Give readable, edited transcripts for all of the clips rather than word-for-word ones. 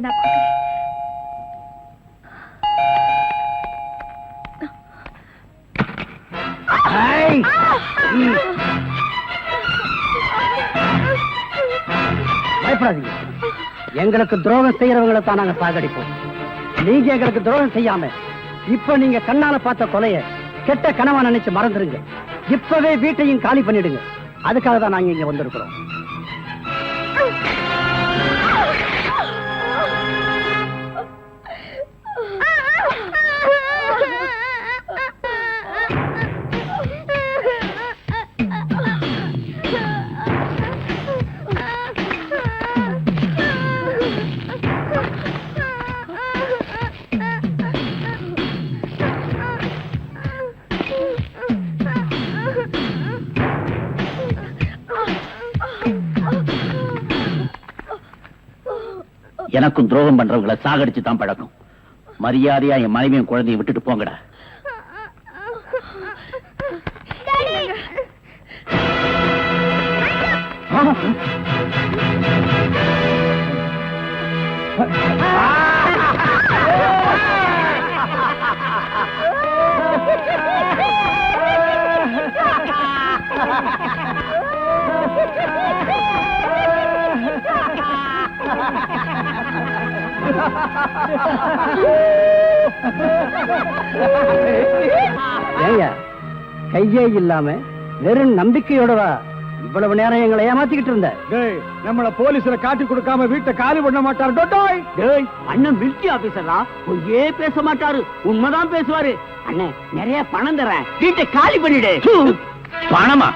நான் பார்க்கிறேன். பயப்படாதீங்க. எங்களுக்கு துரோகம் செய்யறவங்களை தான் நாங்க சாகடிப்போம். நீங்க எங்களுக்கு துரோகம் செய்யாம இப்ப நீங்க கண்ணால பார்த்த கொலைய கெட்ட கனவா நினைச்சு மறந்துருங்க. இப்பவே வீட்டையும் காலி பண்ணிடுங்க. அதுக்காக தான் நாங்க இங்க வந்திருக்கிறோம். எனக்கும் துரோகம் பண்றவங்களை சாகடிச்சு தான் பழக்கம். மரியாதையா என் மனைவியும் குழந்தையும் விட்டுட்டு போங்கடா. கையே இல்லாம வெறும் நம்பிக்கையோடவா இவ்வளவு நேரம் எங்களை ஏமாத்திக்கிட்டு இருந்த? நம்மள போலீஸ்ல காட்டி கொடுக்காம வீட்டை காலி பண்ண மாட்டாரு. அண்ணன் மிலிட்டரி ஆபீசரா, பொய்யே பேச மாட்டாரு, உண்மைதான் பேசுவாரு. அண்ணன் நிறைய பணம் தரேன், வீட்டை காலி பண்ணிடு. பணமா?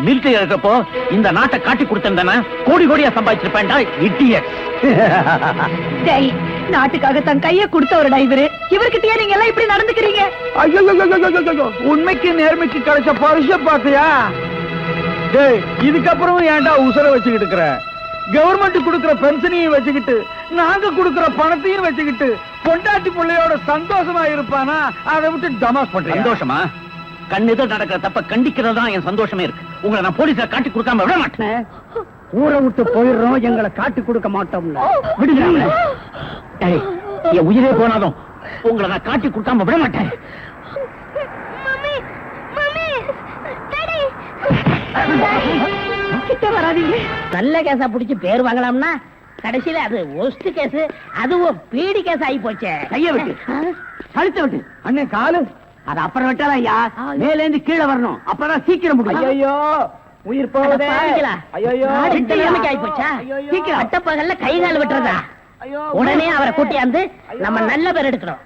மிலிட்டரி இருக்கப்போ இந்த நாட்டை காட்டி கொடுத்தா கோடி கோடியா சம்பாதிச்சிருப்பேன்டா இடியட். நாட்டுக்காக தன் கைய கொடுத்தவருடா இவரு. இவர்கிட்டயே நீங்க எல்லாம் இப்படி நடந்துக்கிறீங்க? உண்மைக்கு நேர்மைக்கு கிடைச்ச பரிசு பாத்தியா? இதுக்கப்புறம் ஏன்டா உசுர வச்சுக்கிட்டு இருக்கிற? கவர்மெண்ட் கொடுக்கிற பென்ஷனையும் வச்சுக்கிட்டு நாங்க கொடுக்கிற பணத்தையும் வச்சுக்கிட்டு பொண்டாட்டி பிள்ளையோட சந்தோஷமா இருப்பானா? அதை விட்டு டமாஸ் பண்ற. சந்தோஷமா? கண்ணெதிர நடக்கிற தப்ப கண்டிக்கிறதா என் சந்தோஷமே இருக்கு. உங்களை நான் போலீஸ்ல காட்டி கொடுக்காம விட மாட்டேன். ஊரை விட்டு போயிடுறோம், எங்களை காட்டி கொடுக்க மாட்டோம். விடுங்க. என் உயிரே போனாலும் உங்களை நான் காட்டி கொடுக்காம விட மாட்டேன். கிட்ட வராதீங்க. நல்ல கேஸா புடிச்சு பேர் வாங்கலாம்னா கடைசியில அது ஒஸ்ட் கேஸ், அதுவும் பீடி கேஸ் ஆகி போச்சே. கைய விட்டு, கழுத்த விட்டு. அண்ணே காலு அது அப்புறம் விட்டாலும் ஐயா, மேல இருந்து கீழே வரணும், அப்பதான் சீக்கிரம் முடியும். ஐயோ உயிர் போகுதே. ஐயோ ஆகி போச்சா? சீக்கிரம் அட்டப்பகல்ல கை கால் விட்டுறதா? உடனே அவரை கூட்டியாந்து நம்ம நல்ல பேர் எடுக்கணும்.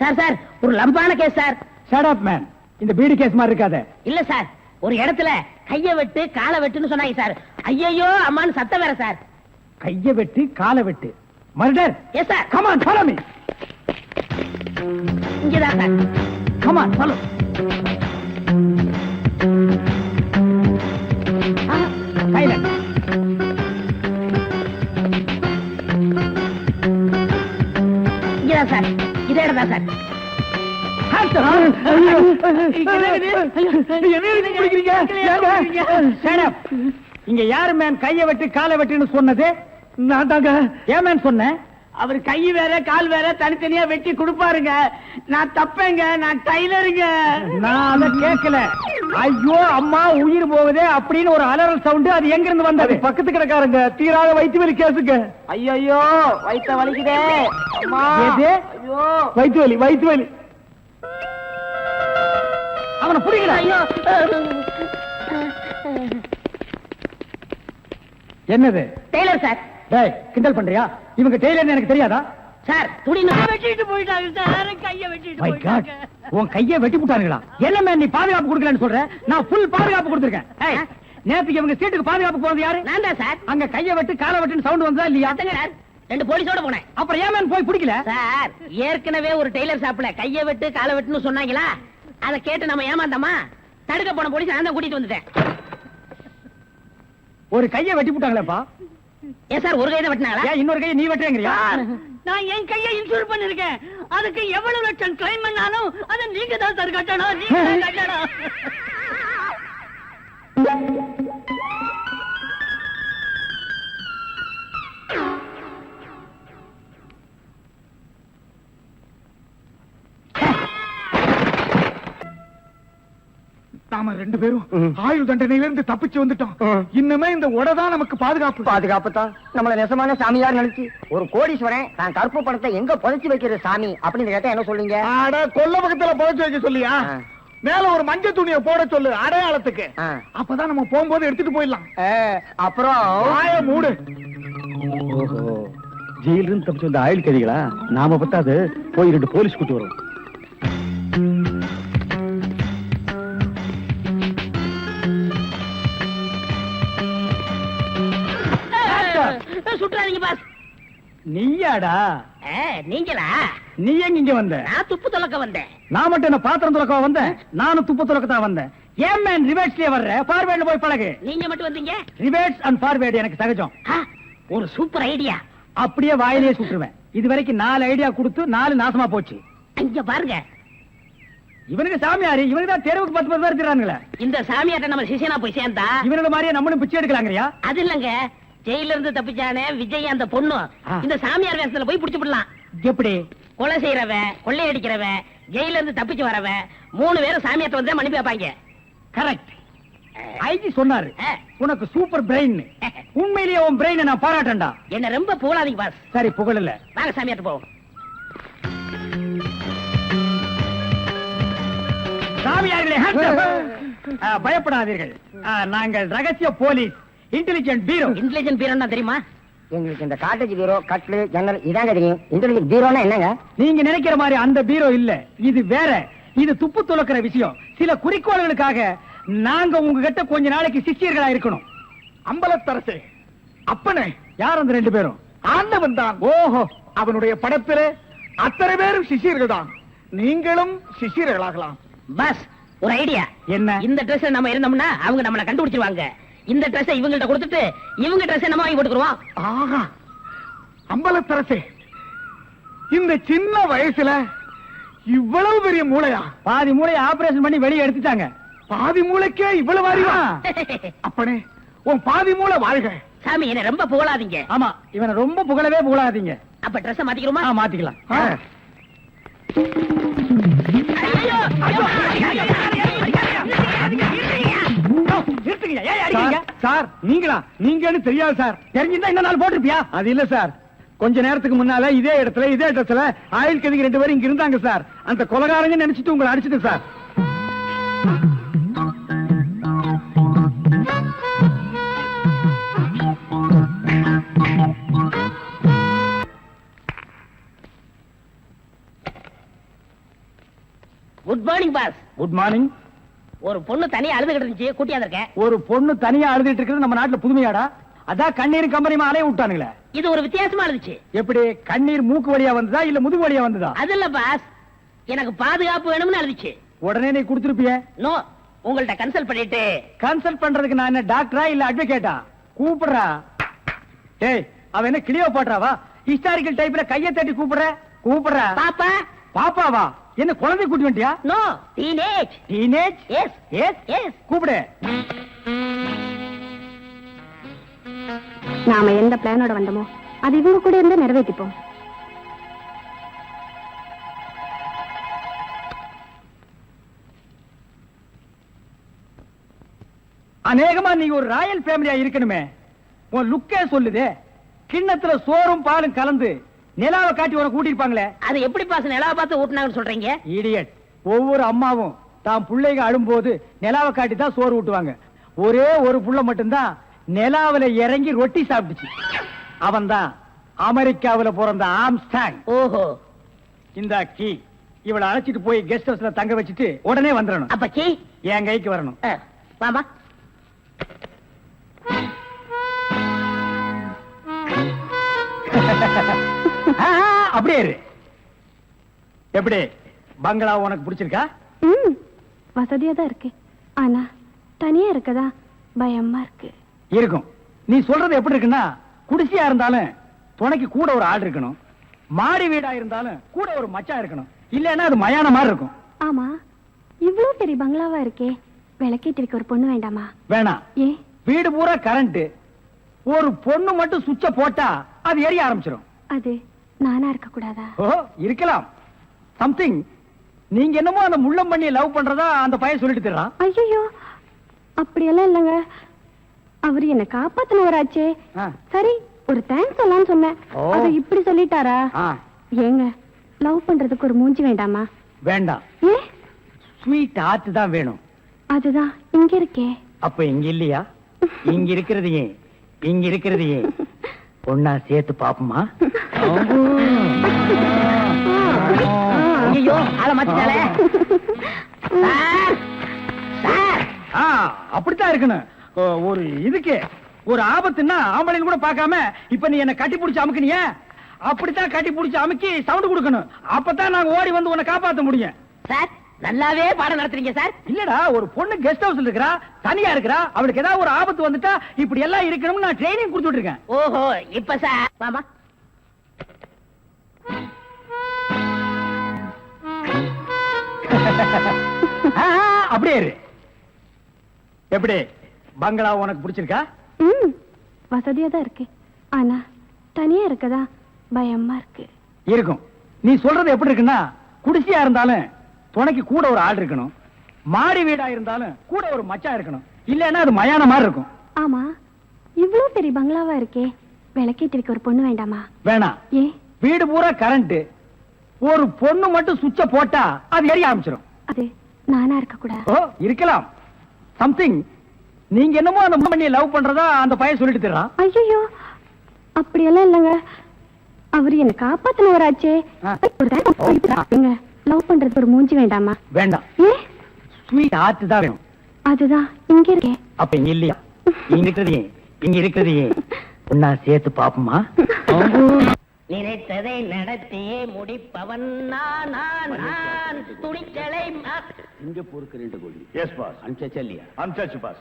சார் சார், ஒரு லம்பான case sir. Shut up man. இந்த பீடி கேஸ் மாதிரி இருக்காத. இல்ல சார், ஒரு இடத்துல கைய வெட்டு காலை வெட்டுன்னு சொன்னாங்க சார். ஐயோ அம்மான்னு சத்தம் வேற சார். கைய வெட்டு காலை வெட்டு murder. Yes sir. Come on follow me. இங்கதான் sir. Come on follow. Silent. இங்கதான் சார். இதே இடம் தான் சார். இங்க யாரு மேன் கைய வெட்டு காலை வெட்டுன்னு சொன்னது? நான் தாங்க. ஏன் மேன் சொன்னேன்? அவர் கை வேற கால் வேற தனித்தனியா வெட்டி கொடுப்பாருங்க. நான் தப்பேங்க, நான் டைலருங்க. நான் அதை கேட்கல. ஐயோ அம்மா உயிர் போகுதே அப்படின்னு ஒரு அலறல் சவுண்ட். அது எங்க இருந்து வந்தது? பக்கத்து கிடக்காருங்க. தீராத வயிற்று வலி கேசுங்க. ஐயோ வயிற்ற வலிக்குதே. ஐயோ வயிற்று வலி, வயிற்று வலி. அவனை புரியுங்களா? என்னது? Tailor sir. டேய் கிண்டல் பண்றியா? இவங்க டெய்லர் எனக்கு தெரியாதா? சார் துணி வெட்டிட்டு போயிட்டாங்க சார். கைய வெட்டிட்டு மை காட், உன் கையை வெட்டி போட்டானுங்களா? என்ன மேன் நீ பாதுகாப்பு கொடுக்கலன்னு சொல்ற? நான் ஃபுல் பாதுகாப்பு கொடுத்திருக்கேன். நேத்துக்கு இவங்க சீட்டுக்கு பாதுகாப்பு போனது யாரு? நான் தான் சார். அங்க கையை வெட்டு காலை வெட்டுன்னு சவுண்ட் வந்ததா இல்லையா? சார், 2 போலீஸோட போனேன். அப்புறம் ஏன் மேன் போய் பிடிக்கல? சார் ஏற்கனவே ஒரு டெய்லர் ஷாப்ல கைய வெட்டு காலை வெட்டுன்னு சொன்னாங்களா? அதை கேட்டு நம்ம ஏமாந்தோமா? தடுக்க போன போலீஸ் நான் தான் கூட்டிட்டு வந்துட்டேன். ஒரு கையை வெட்டி போட்டாங்களேப்பா. ஏன் சார் ஒரு கையை வெட்டினாங்களா? ஏன் இன்னொரு கையை நீ வெட்டுறீங்கறியா? நான் என் கையை இன்சூர் பண்ணிருக்கேன். அதுக்கு எவ்வளவு லட்சம் கிளைம் பண்ணாலும் அதை நீங்க தான் சார் கட்டணும். நீங்க தான் கட்டணும். நாம 2 பேரும் ஆயுள் தண்டனையில இருந்து தப்பிச்சு வந்துட்டோம். இன்னுமே இந்த உடதான் நமக்கு பாதுகாப்பு. பாதுகாப்பு தான். நம்மள நெசமான சாமியார் நினைச்சு ஒரு கோடீஸ்வரன் தான் கருப்பு பணத்தை எங்க புதைச்சு வைக்கிற சாமி அப்படின்னு கேட்டா என்ன சொல்லுங்க? அட கொல்ல பக்கத்துல புதைச்சு வைக்க சொல்லியா? மேல ஒரு மஞ்சள் துணியை போட சொல்லு அடையாளத்துக்கு. அப்பதான் நம்ம போகும்போது எடுத்துட்டு போயிடலாம். அப்புறம் வாய மூடு. ஜெயில இருந்து தப்பிச்சு வந்த ஆயுள் கைதிகளா? நாம பத்தாது போய் 2 போலீஸ் கூட்டி வரும். சுற்றாதீங்க பாஸ். நீயாடா? நீங்களா? நீ எங்க இங்க வந்த? நான் துப்பு துலக்க வந்தேன். நான் மட்டும் என்ன பாத்திரம் துலக்க வந்தேன்? நானும் துப்பு துலக்கத்தான் வந்தேன். ஏன் மேன் ரிவர்ஸ்லயே வர்ற? ஃபார்வேர்ட்ல போய் பழகு. நீங்க மட்டும் வந்தீங்க? ரிவர்ஸ் அண்ட் ஃபார்வேர்ட் எனக்கு சகஜம். ஒரு சூப்பர் ஐடியா. அப்படியே வாயிலே சுட்டுருவேன். இது வரைக்கும் 4 ஐடியா கொடுத்து 4 நாசமா போச்சு. இங்க பாருங்க. இவனுக்கு சாமியாரு, இவனுக்கு தான் தெருவுக்கு 10 பேர் இருக்கிறாங்களே. இந்த சாமியார்ட்ட நம்ம சிஷியனா போய் சேர்ந்தா இவனோட மாதிரியே நம்மளும் பிச்சை எடுக்கலாங்கறியா? அது இல்லங்க, ஜெயில இருந்து தப்பிச்சானே விஜய் அந்த பொண்ணு இந்த சாமியார் வேஷத்துல போய் புடிச்சு விடலாம். எப்படி? கொலை செய்யறவன், கொள்ளையடிக்கிறவன், ஜெயில இருந்து தப்பிச்சு வரவன் 3 பேரும் சாமியார்ட்ட வந்து மன்னிப்பு வைப்பாங்க. கரெக்ட். ஐஜி சொன்னாரு உனக்கு சூப்பர் பிரெயின். உண்மையிலேயே உன் பிரெயினை நான் பாராட்டேன்டா. என்ன ரொம்ப புகழாதீங்க பாஸ். சரி புகழல. வாங்க சாமியார்ட்ட போவோம். சாமியார்களே பயப்படாதீர்கள். நாங்கள் ரகசிய போலீஸ், இன்டெலிஜென்ட் பீரோ. இன்டெலிஜென்ட் பீரோன்னா தெரியுமா? எங்களுக்கு இந்த காட்டேஜ் பீரோ, கட்லு, ஜன்னல் இதாங்க தெரியும். இன்டெலிஜென்ட் பீரோனா என்னங்க? நீங்க நினைக்கிற மாதிரி அந்த பீரோ இல்ல, இது வேற. இது துப்பு துலக்கிற விஷயம். சில குறிக்கோள்களுக்காக நாங்க உங்ககிட்ட கொஞ்ச நாளைக்கு சிஷ்யர்களா இருக்கணும். அம்பலத்தரசே, அப்பனே, யார் அந்த 2 பேரும்? ஆண்டவன் தான். ஓஹோ, அவனுடைய படத்திலே அத்தனை பேரும் சிஷியர்கள் தான். நீங்களும் சிஷியர்களாகலாம். பாஸ், ஒரு ஐடியா. என்ன? இந்த ட்ரெஸ் நம்ம இருந்தோம்னா அவங்க நம்மள கண்டுபிடிச்சிருவாங்க. இந்த ட்ரெஸ் இவங்கள்ட்ட கொடுத்துட்டு இவங்க ட்ரெஸ் நம்ம வாங்கி போட்டுக்குறோம். ஆஹா, அம்பலத்தரசே, இந்த சின்ன வயசுல இவ்வளவு பெரிய மூளையா? பாதி மூளையை ஆபரேஷன் பண்ணி வெளியே எடுத்துட்டாங்க. பாதி மூளைக்கே இவ்வளவு அறிவா? அப்பனே, உன் பாதி மூளை வாழ்க. சாமி, என்ன ரொம்ப புகழாதீங்க. ஆமா, இவனை ரொம்ப புகழவே புகழாதீங்க. அப்ப ட்ரெஸ் மாத்திக்கிறோமா? மாத்திக்கலாம். சார், நீங்களா? நீங்கன்னு தெரியாது சார். தெரிஞ்சிருந்தா இந்த நாள் போட்டிருப்பியா? அது இல்ல சார், கொஞ்ச நேரத்துக்கு முன்னால இதே இடத்துல இதே இடத்துல ஆயுள் கைதிகள் 2 பேரும் இங்க இருந்தாங்க சார். அந்த கொலைகாரங்க நினைச்சிட்டு உங்களை அடிச்சிட்டு sir. Good morning boss. Good morning. ஒரு பொண்ணு தனியா அழுதுகிட்டு இருந்துச்சு, கூட்டியா இருக்கேன். ஒரு பொண்ணு தனியா அழுதுட்டு இருக்கிறது நம்ம நாட்டுல புதுமையாடா? அதான் கண்ணீர் கம்பெனிமா அலைய விட்டானுங்களே. இது ஒரு வித்தியாசமா இருந்துச்சு. எப்படி? கண்ணீர் மூக்கு வழியா வந்ததா இல்ல முதுகு வழியா வந்ததா? அது இல்ல பாஸ், எனக்கு பாதுகாப்பு வேணும்னு அழுதுச்சு. உடனே நீ கொடுத்துருப்பிய? நோ, உங்கள்ட்ட கன்சல்ட் பண்ணிட்டு. கன்சல்ட் பண்றதுக்கு நான் என்ன டாக்டரா இல்ல அட்வொகேட்டா? கூப்பிடுறா. ஏய், அவ என்ன கிளியோபாட்ராவா? ஹிஸ்டாரிக்கல் டைப்ல கையை தட்டி கூப்பிடுறா. பாப்பா. பாப்பாவா? என்ன குழந்தை கூட்டி வந்துட்டியா? No, teenage. Teenage? Yes yes yes. கூப்பிடு. நாம எந்த பிளானோட வந்தோமோ அது இவங்க கூட இருந்து நிறைவேற்றிப்போம். அநேகமா நீ ஒரு ராயல் ஃபேமிலியா இருக்கணுமே. உன் லுக்கே சொல்லுதே. கிண்ணத்துல சோறும் பாலும் கலந்து நிலாவை காட்டி உனக்கு கூட்டிருப்பாங்களே. அது எப்படி பாஸ் நிலாவை பார்த்து ஊட்டினாங்கன்னு சொல்றீங்க? இடியட். ஒவ்வொரு அம்மாவும் தான் பிள்ளைங்க அழும்போது நிலாவை காட்டி தான் சோறு ஊட்டுவாங்க. ஒரே ஒரு புள்ள மட்டும்தான் நிலாவில இறங்கி ரொட்டி சாப்பிட்டுச்சு. அவன் தான் அமெரிக்காவில பிறந்த ஆம்ஸ்டாங். ஓஹோ. இந்த கீ இவளை அழைச்சிட்டு போய் கெஸ்ட் ஹவுஸ்ல தங்க வச்சுட்டு உடனே வந்துடணும். அப்ப கீ என் கைக்கு வரணும். வாமா. அப்படியே இரு. எப்படி பங்களா உனக்கு பிடிச்சிருக்கா? வசதியா தான் இருக்கு, ஆனா தனியா இருக்கதா பயமா இருக்கு. இருக்கும். நீ சொல்றது எப்படி இருக்குன்னா, குடிசையா இருந்தாலும் துணைக்கு கூட ஒரு ஆள் இருக்கணும், மாடி வீடா இருந்தாலும் கூட ஒரு மச்சான் இருக்கணும். இல்லன்னா அது மயான மாதிரி இருக்கும். ஆமா, இவ்வளவு பெரிய பங்களாவா இருக்கே, விளக்கேற்றி வைக்க ஒரு பொண்ணு வேண்டாமா? வேணாம். ஏன்? வீடு பூரா கரண்ட், ஒரு பொண்ணு மட்டும் சுவிட்ச போட்டா அது எரிய ஆரம்பிச்சிடும். அது நானா இருக்க கூடாதா? ஓ, இருக்கலாம். சம்திங். நீங்க என்னமோ அந்த முள்ளம் பண்ணி லவ் பண்றதா அந்த பையன் சொல்லிட்டு தர்றான். ஐயோ, அப்படியெல்லாம் இல்லைங்க அவர் என்ன காப்பாத்தினவராச்சே. சரி ஒரு தேங்க்ஸ் சொல்லலாம்னு சொன்னேன். ஓ. அதை இப்படி சொல்லிட்டாரா? ஆ, ஏங்க லவ் பண்றதுக்கு ஒரு மூஞ்சி வேண்டாமா? வேண்டாம், ஏ ஸ்வீட் ஆத்து தான் வேணும். அதுதான் இங்க இருக்கே. அப்ப இங்க இல்லையா? இங்க இருக்கிறதையே இங்க இருக்கிறதையே ஒன்னா சேர்த்து பாப்போமா? ஐயோ ஆள மாத்திட்டாளே. சார் சார் ஆ, அப்படித்தான் இருக்கணும். ஒரு இதுக்கு ஒரு ஆபத்துன்னா ஆம்பளைன்னு கூட பார்க்காம இப்ப நீ என்ன கட்டி பிடிச்சு அமுக்குனிய, அப்படித்தான் கட்டி பிடிச்சு அமுக்கி சவுண்ட் கொடுக்கணும். அப்பதான் நாங்க ஓடி வந்து உன்னை காப்பாத்த முடியும். சார் நல்லாவே பாடம் நடத்துறீங்க சார். இல்லடா, ஒரு பொண்ணு கெஸ்ட் ஹவுஸ்ல இருக்கறா, தனியா இருக்கறா, அவளுக்கு ஏதாவது ஒரு ஆபத்து வந்துட்டா இப்படி எல்லாம் இருக்கணும்னு நான் ட்ரைனிங் கொடுத்துட்டு இருக்கேன். ஓஹோ இப்ப சார் மாமா அப்படியே இரு. எப்படி பங்களா உனக்கு பிடிச்சிருக்கா? வசதியா தான் இருக்கு. ஆனா தனியா இருக்கதா பயமா இருக்கு. இருக்கும். நீ சொல்றது எப்படி இருக்குன்னா, குடிசையா இருந்தாலும் துணைக்கு கூட ஒரு ஆள் இருக்கணும், மாடி வீடா இருந்தாலும் கூட ஒரு மச்சான் இருக்கணும், இல்லன்னா அது மயான மாதிரி இருக்கும். ஆமா இவ்வளவு பெரிய பங்களாவா இருக்கே, விளக்கேத்தி வைக்க ஒரு பொண்ணு வேண்டாமா? வேணாம். ஏ வீடு பூரா கரண்ட், ஒரு பொண்ணு மட்டும் சுவிட்ச போட்டா அது எரிய ஆரம்பிச்சிடும். அது நானா இருக்க கூடாது. ஓ, இருக்கலாம். சம்திங் நீங்க என்னமோ அந்த பண்ணிய லவ் பண்றதா அந்த பையன் சொல்லிட்டு தர்றான். ஐயோ அப்படியெல்லாம் இல்லைங்க அவர் என்ன காப்பாத்தினவராச்சே. ஆ. லவ் பண்றதுக்கு ஒரு மூஞ்சி வேண்டாமா? வேண்டாம், ஏ ஸ்வீட் ஆத்து தான் வேணும். அதுதான் இங்க இருக்கே. அப்ப இங்க இல்லையா? இங்க இருக்கிறதையே இங்க இருக்கிறதையே ஒன்னா சேர்த்து பாப்போமா? நினைத்ததை நடத்தியே முடிப்பவன் நான் நான் நான் துணிச்சலை சிங்கப்பூருக்கு 2 கோடி எஸ் பாஸ், அனுப்பிச்சா இல்லையா? அனுப்பிச்சாச்சு பாஸ்.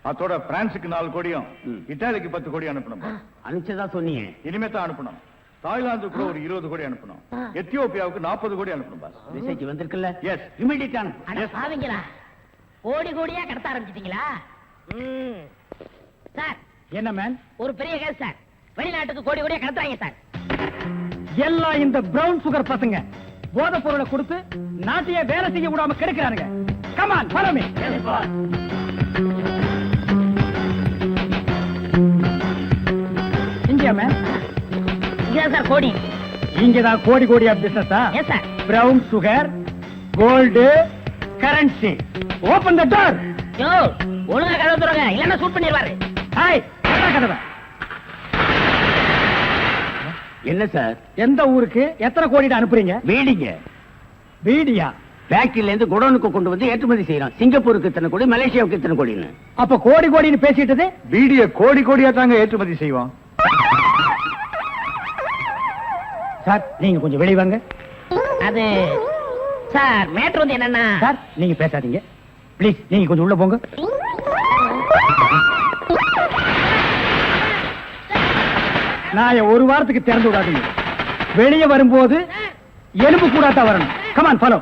அதோட பிரான்ஸுக்கு 4 கோடியும் இத்தாலிக்கு 10 கோடி அனுப்பணும் பாஸ். அனுப்பிச்சதா சொன்னீங்க. இனிமே தான் அனுப்பணும். தாய்லாந்துக்கு கூட ஒரு 20 கோடி அனுப்பணும். எத்தியோப்பியாவுக்கு 40 கோடி அனுப்பணும் பாஸ். மெசேஜ் வந்திருக்குல்ல? Yes. இமிடியேட் அட பாவிங்களா, கோடி கோடியா கடத்த ஆரம்பிச்சிட்டீங்களா? சார் என்ன மேன்? ஒரு பெரிய கேஸ் சார், வெளிநாட்டுக்கு கோடி கோடியா கடத்துறாங்க சார். எல்லாம் இந்த பிரவுன் சுகர் பசங்க போதை பொருளை கொடுத்து நாட்டையே வேலை செய்ய விடாம கெடுக்கிறானுங்க. Come on follow me. India man, இங்கதான் சார் கோடி. இங்கதான் கோடி கோடியா பிசினஸா? Yes sir. Brown sugar, gold, currency. Open the door. யோ ஒழுங்கா கதவு திறங்க, இல்லன்னா ஷூட் பண்ணிடுவாரு. ஹாய், கதவை. என்ன சார்? எந்த ஊருக்கு எத்தனை கோடி அனுப்புறீங்க? வீடிங்க வீடியா? ஃபேக்டரியில இருந்து குடோனுக்கு கொண்டு வந்து ஏற்றுமதி செய்யறோம். சிங்கப்பூருக்கு இத்தனை கோடி, மலேசியாவுக்கு இத்தனை கோடின்னு. அப்ப கோடி கோடின்னு பேசிட்டது? வீடிய கோடி கோடியா தாங்க ஏற்றுமதி செய்வோம். சார் நீங்க கொஞ்சம் வெளிய வாங்க. அது சார் மேட்ரு வந்து என்னன்னா சார் நீங்க பேசாதீங்க ப்ளீஸ், நீங்க கொஞ்சம் உள்ள போங்க. நான் ஒரு வாரத்துக்கு திறந்து விடாதீங்க. வெளியே வரும்போது எலும்பு கூடாதான் வரணும். Come on follow.